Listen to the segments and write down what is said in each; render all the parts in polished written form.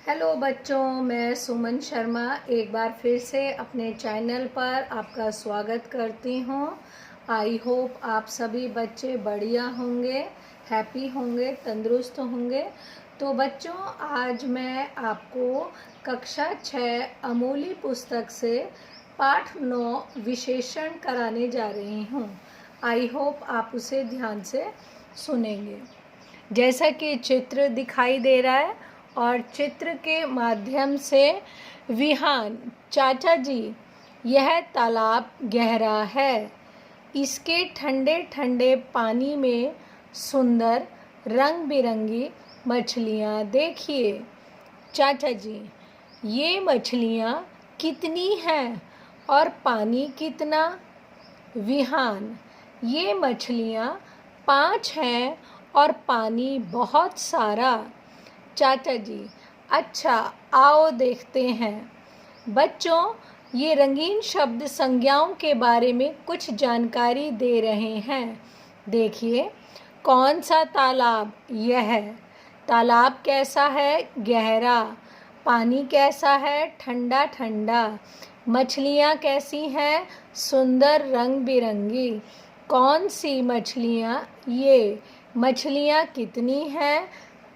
Hello बच्चों, मैं सुमन शर्मा एक बार फिर से अपने चैनल पर आपका स्वागत करती हूँ। आई होप आप सभी बच्चे बढ़िया होंगे, हैप्पी होंगे, तंदुरुस्त होंगे। तो बच्चों, आज मैं आपको कक्षा 6 अमूली पुस्तक से पाठ 9 विशेषण कराने जा रही हूँ। आई होप आप उसे ध्यान से सुनेंगे। जैसा कि चित्र दिखाई दे रहा है और चित्र के माध्यम से विहान चाचा जी, यह तालाब गहरा है। इसके ठंडे ठंडे पानी में सुंदर रंग बिरंगी मछलियाँ देखिए। चाचा जी, ये मछलियाँ कितनी हैं और पानी कितना? विहान, ये मछलियाँ 5 हैं और पानी बहुत सारा। चाचा जी, अच्छा, आओ देखते हैं। बच्चों, ये रंगीन शब्द संज्ञाओं के बारे में कुछ जानकारी दे रहे हैं। देखिए, कौन सा तालाब? यह तालाब कैसा है? गहरा। पानी कैसा है? ठंडा ठंडा। मछलियाँ कैसी हैं? सुंदर रंग बिरंगी। कौन सी मछलियाँ? ये मछलियाँ कितनी हैं?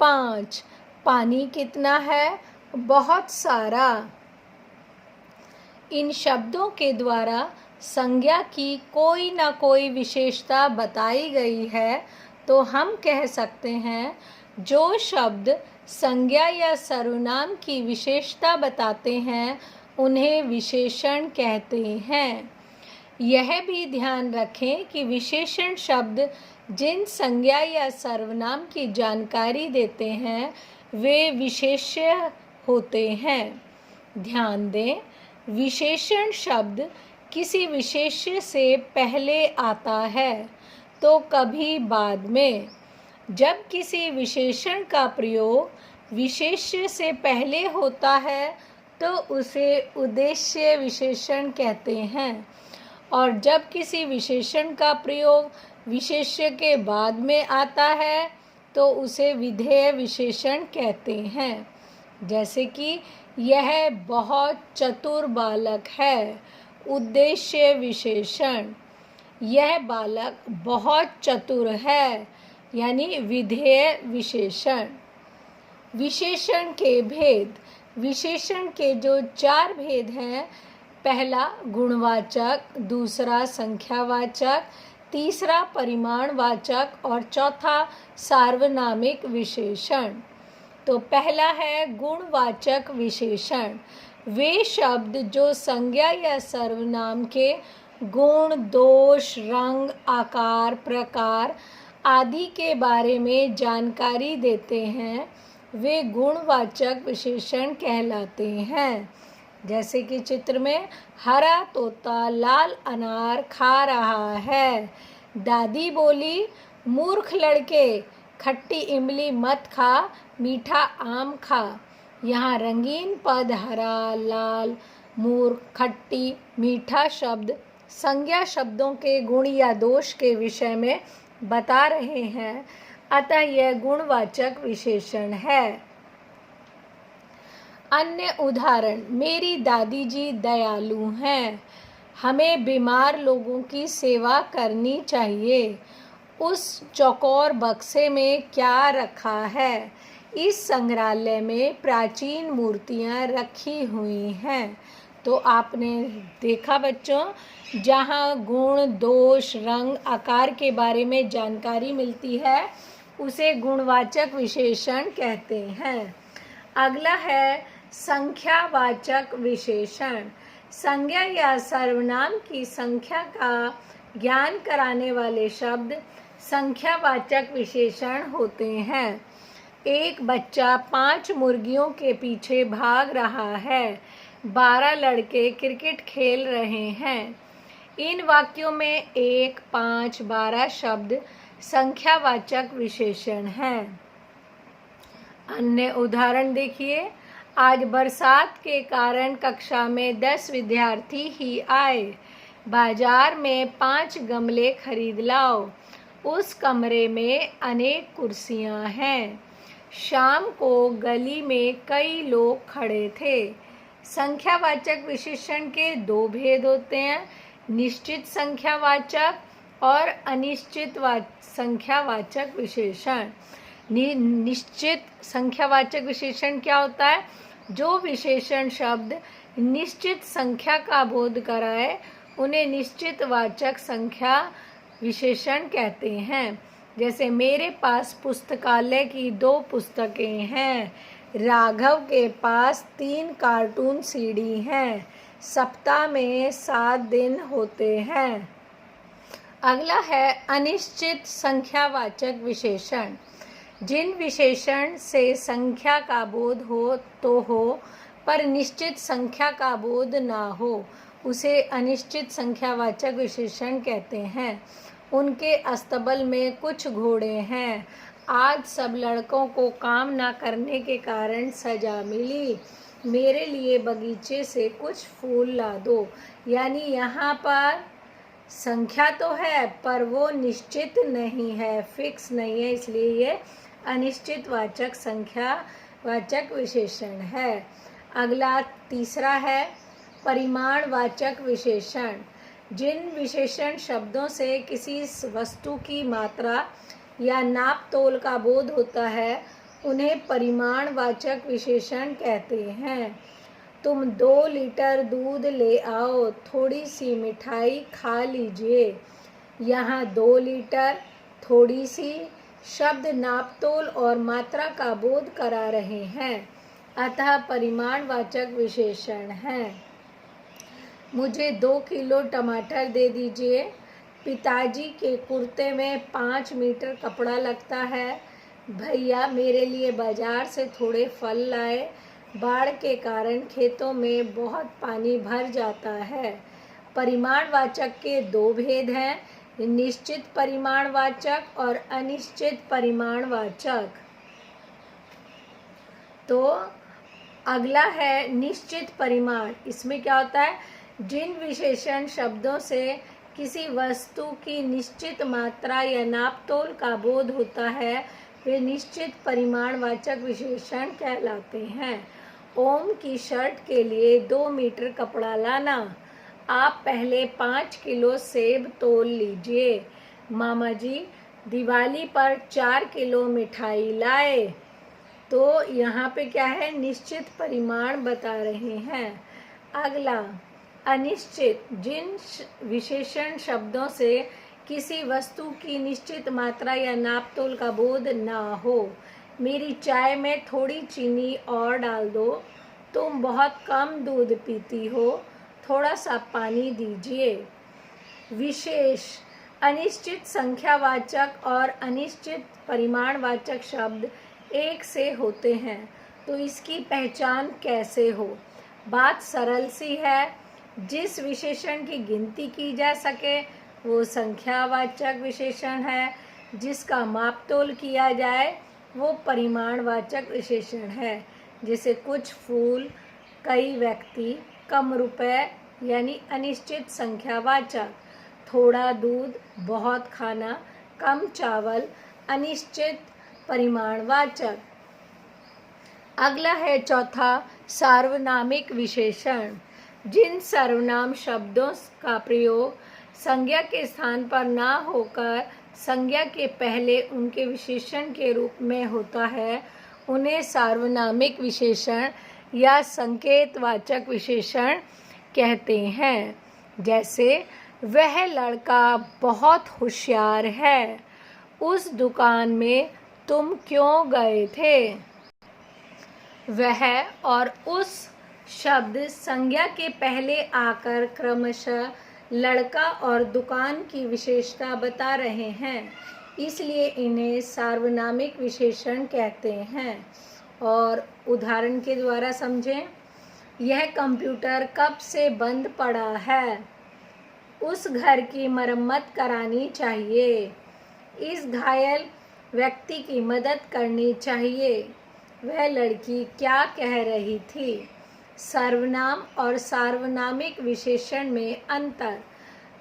5। पानी कितना है? बहुत सारा। इन शब्दों के द्वारा संज्ञा की कोई ना कोई विशेषता बताई गई है, तो हम कह सकते हैं जो शब्द संज्ञा या सर्वनाम की विशेषता बताते हैं उन्हें विशेषण कहते हैं। यह भी ध्यान रखें कि विशेषण शब्द जिन संज्ञा या सर्वनाम की जानकारी देते हैं वे विशेष्य होते हैं। ध्यान दें, विशेषण शब्द किसी विशेष्य से पहले आता है तो कभी बाद में। जब किसी विशेषण का प्रयोग विशेष्य से पहले होता है तो उसे उद्देश्य विशेषण कहते हैं, और जब किसी विशेषण का प्रयोग विशेष्य के बाद में आता है तो उसे विधेय विशेषण कहते हैं। जैसे कि यह बहुत चतुर बालक है, उद्देश्य विशेषण। यह बालक बहुत चतुर है, यानी विधेय विशेषण। विशेषण के भेद। विशेषण के जो 4 भेद हैं, पहला गुणवाचक, दूसरा संख्यावाचक, तीसरा परिमाणवाचक और चौथा सार्वनामिक विशेषण। तो पहला है गुणवाचक विशेषण। वे शब्द जो संज्ञा या सर्वनाम के गुण, दोष, रंग, आकार, प्रकार आदि के बारे में जानकारी देते हैं, वे गुणवाचक विशेषण कहलाते हैं। जैसे कि चित्र में हरा तोता लाल अनार खा रहा है। दादी बोली, मूर्ख लड़के, खट्टी इमली मत खा, मीठा आम खा। यहाँ रंगीन पद हरा, लाल, मूर्ख, खट्टी, मीठा शब्द संज्ञा शब्दों के गुण या दोष के विषय में बता रहे हैं, अतः यह गुणवाचक विशेषण है। अन्य उदाहरण, मेरी दादी जी दयालु हैं। हमें बीमार लोगों की सेवा करनी चाहिए। उस चौकोर बक्से में क्या रखा है? इस संग्रहालय में प्राचीन मूर्तियां रखी हुई हैं। तो आपने देखा बच्चों, जहाँ गुण, दोष, रंग, आकार के बारे में जानकारी मिलती है उसे गुणवाचक विशेषण कहते हैं। अगला है संख्यावाचक विशेषण। संज्ञा या सर्वनाम की संख्या का ज्ञान कराने वाले शब्द संख्यावाचक विशेषण होते हैं। एक बच्चा 5 मुर्गियों के पीछे भाग रहा है। 12 लड़के क्रिकेट खेल रहे हैं। इन वाक्यों में 1, 5, 12 शब्द संख्यावाचक विशेषण हैं। अन्य उदाहरण देखिए, आज बरसात के कारण कक्षा में 10 विद्यार्थी ही आए। बाजार में 5 गमले खरीद लाओ। उस कमरे में अनेक कुर्सियां हैं। शाम को गली में कई लोग खड़े थे। संख्यावाचक विशेषण के दो भेद होते हैं, निश्चित संख्यावाचक और अनिश्चित संख्यावाचक विशेषण। निश्चित संख्यावाचक विशेषण क्या होता है? जो विशेषण शब्द निश्चित संख्या का बोध कराए उन्हें निश्चित वाचक संख्या विशेषण कहते हैं। जैसे मेरे पास पुस्तकालय की 2 पुस्तकें हैं, राघव के पास 3 कार्टून सीडी हैं, सप्ताह में 7 दिन होते हैं। अगला है अनिश्चित संख्यावाचक विशेषण। जिन विशेषण से संख्या का बोध हो तो हो पर निश्चित संख्या का बोध ना हो, उसे अनिश्चित संख्यावाचक विशेषण कहते हैं। उनके अस्तबल में कुछ घोड़े हैं, आज सब लड़कों को काम ना करने के कारण सजा मिली, मेरे लिए बगीचे से कुछ फूल ला दो। यानी यहाँ पर संख्या तो है पर वो निश्चित नहीं है, फिक्स नहीं है, इसलिए ये अनिश्चित वाचक संख्यावाचक विशेषण है। अगला तीसरा है परिमाणवाचक विशेषण। जिन विशेषण शब्दों से किसी वस्तु की मात्रा या नाप तोल का बोध होता है उन्हें परिमाणवाचक विशेषण कहते हैं। तुम 2 लीटर दूध ले आओ, थोड़ी सी मिठाई खा लीजिए। यहाँ 2 लीटर, थोड़ी सी शब्द नापतोल और मात्रा का बोध करा रहे हैं, अतः परिमाणवाचक विशेषण हैं। मुझे 2 किलो टमाटर दे दीजिए। पिताजी के कुर्ते में 5 मीटर कपड़ा लगता है। भैया मेरे लिए बाजार से थोड़े फल लाए, बाढ़ के कारण खेतों में बहुत पानी भर जाता है। परिमाणवाचक के 2 भेद हैं, निश्चित परिमाणवाचक और अनिश्चित परिमाणवाचक। तो अगला है निश्चित परिमाण। इसमें क्या होता है? जिन विशेषण शब्दों से किसी वस्तु की निश्चित मात्रा या नापतोल का बोध होता है वे निश्चित परिमाणवाचक विशेषण कहलाते हैं। ओम की शर्ट के लिए 2 मीटर कपड़ा लाना। आप पहले 5 किलो सेब तोल लीजिए। मामा जी दिवाली पर 4 किलो मिठाई लाए। तो यहाँ पे क्या है? निश्चित परिमाण बता रहे हैं। अगला अनिश्चित। जिन विशेषण शब्दों से किसी वस्तु की निश्चित मात्रा या नापतोल का बोध ना हो। मेरी चाय में थोड़ी चीनी और डाल दो। तुम बहुत कम दूध पीती हो, थोड़ा सा पानी दीजिए। विशेष। अनिश्चित संख्यावाचक और अनिश्चित परिमाणवाचक शब्द एक से होते हैं, तो इसकी पहचान कैसे हो? बात सरल सी है। जिस विशेषण की गिनती की जा सके वो संख्यावाचक विशेषण है, जिसका मापतोल किया जाए वो परिमाणवाचक विशेषण है। जैसे कुछ फूल, कई व्यक्ति, कम रुपए यानी अनिश्चित संख्यावाचक। थोड़ा दूध, बहुत खाना, कम चावल अनिश्चित परिमाणवाचक। अगला है चौथा सार्वनामिक विशेषण। जिन सर्वनाम शब्दों का प्रयोग संज्ञा के स्थान पर ना होकर संज्ञा के पहले उनके विशेषण के रूप में होता है उन्हें सार्वनामिक विशेषण या संकेतवाचक विशेषण कहते हैं। जैसे वह लड़का बहुत होशियार है, उस दुकान में तुम क्यों गए थे? वह और उस शब्द संज्ञा के पहले आकर क्रमशः लड़का और दुकान की विशेषता बता रहे हैं, इसलिए इन्हें सार्वनामिक विशेषण कहते हैं। और उदाहरण के द्वारा समझें। यह कंप्यूटर कब से बंद पड़ा है? उस घर की मरम्मत करानी चाहिए। इस घायल व्यक्ति की मदद करनी चाहिए। वह लड़की क्या कह रही थी? सर्वनाम और सार्वनामिक विशेषण में अंतर।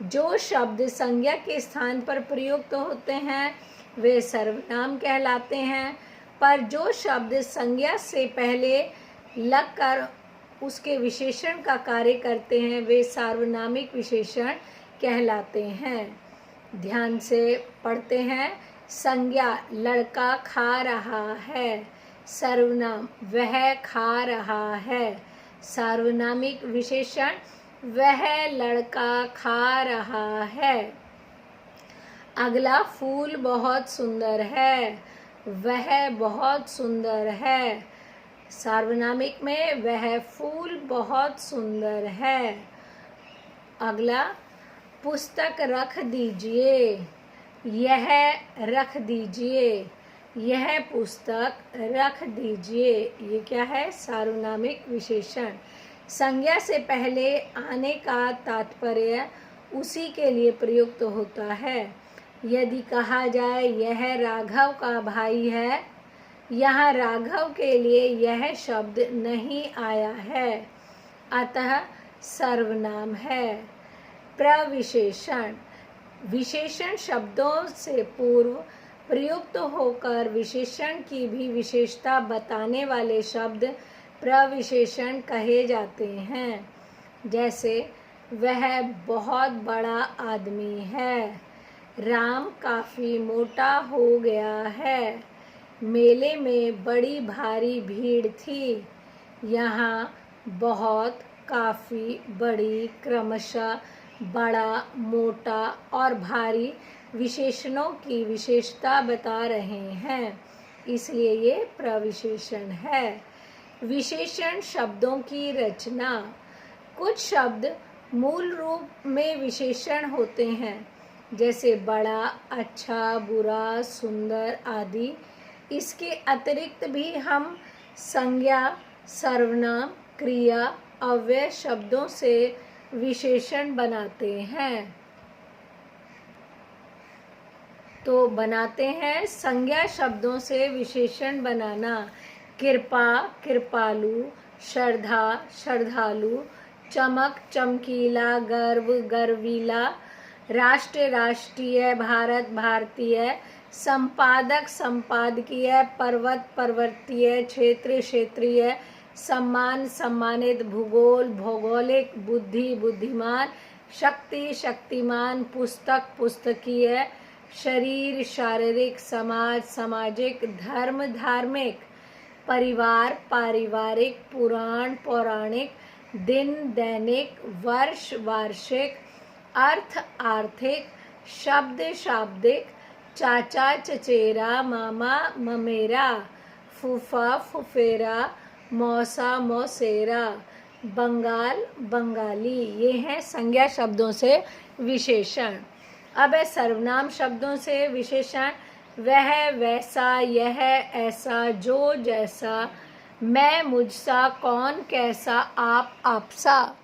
जो शब्द संज्ञा के स्थान पर प्रयुक्त होते हैं वे सर्वनाम कहलाते हैं पर जो शब्द संज्ञा से पहले लगकर उसके विशेषण का कार्य करते हैं वे सार्वनामिक विशेषण कहलाते हैं। ध्यान से पढ़ते हैं। संज्ञा लड़का खा रहा है। सर्वनाम वह खा रहा है। सार्वनामिक विशेषण वह लड़का खा रहा है। अगला फूल बहुत सुंदर है। वह बहुत सुंदर है। सार्वनामिक में वह फूल बहुत सुंदर है। अगला पुस्तक रख दीजिए। यह रख दीजिए। यह पुस्तक रख दीजिए। ये क्या है? सार्वनामिक विशेषण। संज्ञा से पहले आने का तात्पर्य उसी के लिए प्रयुक्त होता है। यदि कहा जाए यह राघव का भाई है, यहाँ राघव के लिए यह शब्द नहीं आया है, अतः सर्वनाम है। प्रविशेषण विशेषण शब्दों से पूर्व प्रयुक्त होकर विशेषण की भी विशेषता बताने वाले शब्द प्रविशेषण कहे जाते हैं। जैसे वह बहुत बड़ा आदमी है। राम काफ़ी मोटा हो गया है। मेले में बड़ी भारी भीड़ थी। यहाँ बहुत, काफ़ी, बड़ी क्रमशः बड़ा, मोटा और भारी विशेषणों की विशेषता बता रहे हैं, इसलिए ये प्रविशेषण है। विशेषण शब्दों की रचना। कुछ शब्द मूल रूप में विशेषण होते हैं, जैसे बड़ा, अच्छा, बुरा, सुंदर आदि। इसके अतिरिक्त भी हम संज्ञा, सर्वनाम, क्रिया, अव्यय शब्दों से विशेषण बनाते हैं। तो बनाते हैं संज्ञा शब्दों से विशेषण बनाना। कृपा, कृपालु, श्रद्धा, श्रद्धालु, चमक, चमकीला, गर्व, गर्वीला, राष्ट्र, राष्ट्रीय, भारत, भारतीय, संपादक, संपादकीय, पर्वत, पर्वतीय, क्षेत्र, क्षेत्रीय, सम्मान, सम्मानित, भूगोल, भौगोलिक, बुद्धि, बुद्धिमान, शक्ति, शक्तिमान, पुस्तक, पुस्तकीय, शरीर, शारीरिक, समाज, सामाजिक, धर्म, धार्मिक, परिवार, पारिवारिक, पुराण, पौराणिक, दिन, दैनिक, वर्ष, वार्षिक, अर्थ, आर्थिक, शब्द, शाब्दिक, चाचा, चचेरा, मामा, ममेरा, फूफा, फुफेरा, मौसा, मौसेरा, बंगाल, बंगाली। ये हैं संज्ञा शब्दों से विशेषण। अब है सर्वनाम शब्दों से विशेषण। वह, वैसा, यह, ऐसा, जो, जैसा, मैं, मुझसा, कौन, कैसा, आप, आपसा।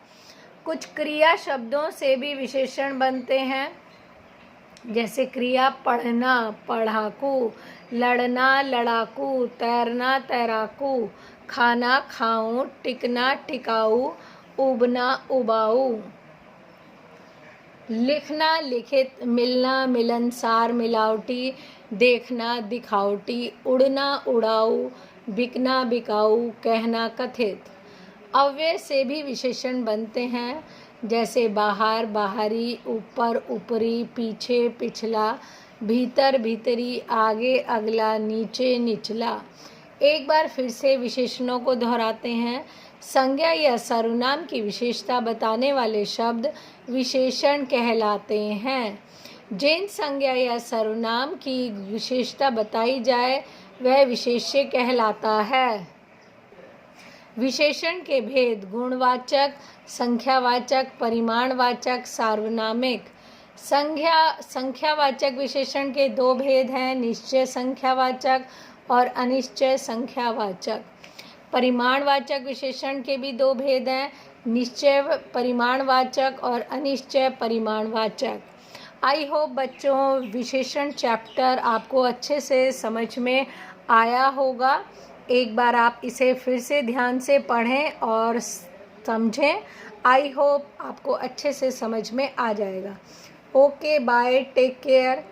कुछ क्रिया शब्दों से भी विशेषण बनते हैं, जैसे क्रिया पढ़ना, पढ़ाकू, लड़ना, लड़ाकू, तैरना, तैराकू, खाना, खाऊं, टिकना, टिकाऊ, उबना, उबाऊ। लिखना, लिखित, मिलना, मिलनसार, मिलावटी, देखना, दिखावटी, उड़ना, उड़ाऊ, बिकना, बिकाऊ, कहना, कथित। अव्यय से भी विशेषण बनते हैं, जैसे बाहर, बाहरी, ऊपर, ऊपरी, पीछे, पिछला, भीतर, भीतरी, आगे, अगला, नीचे, निचला। एक बार फिर से विशेषणों को दोहराते हैं। संज्ञा या सर्वनाम की विशेषता बताने वाले शब्द विशेषण कहलाते हैं। जिन संज्ञा या सर्वनाम की विशेषता बताई जाए वह विशेष्य कहलाता है। विशेषण के भेद: गुणवाचक, संख्यावाचक, परिमाणवाचक, सार्वनामिक। संख्यावाचक विशेषण के दो भेद हैं, निश्चय संख्यावाचक और अनिश्चय संख्यावाचक। परिमाणवाचक विशेषण के भी दो भेद हैं, निश्चय परिमाणवाचक और अनिश्चय परिमाणवाचक। आई होप बच्चों विशेषण चैप्टर आपको अच्छे से समझ में आया होगा। एक बार आप इसे फिर से ध्यान से पढ़ें और समझें। आई होप आपको अच्छे से समझ में आ जाएगा। Okay, bye, take care.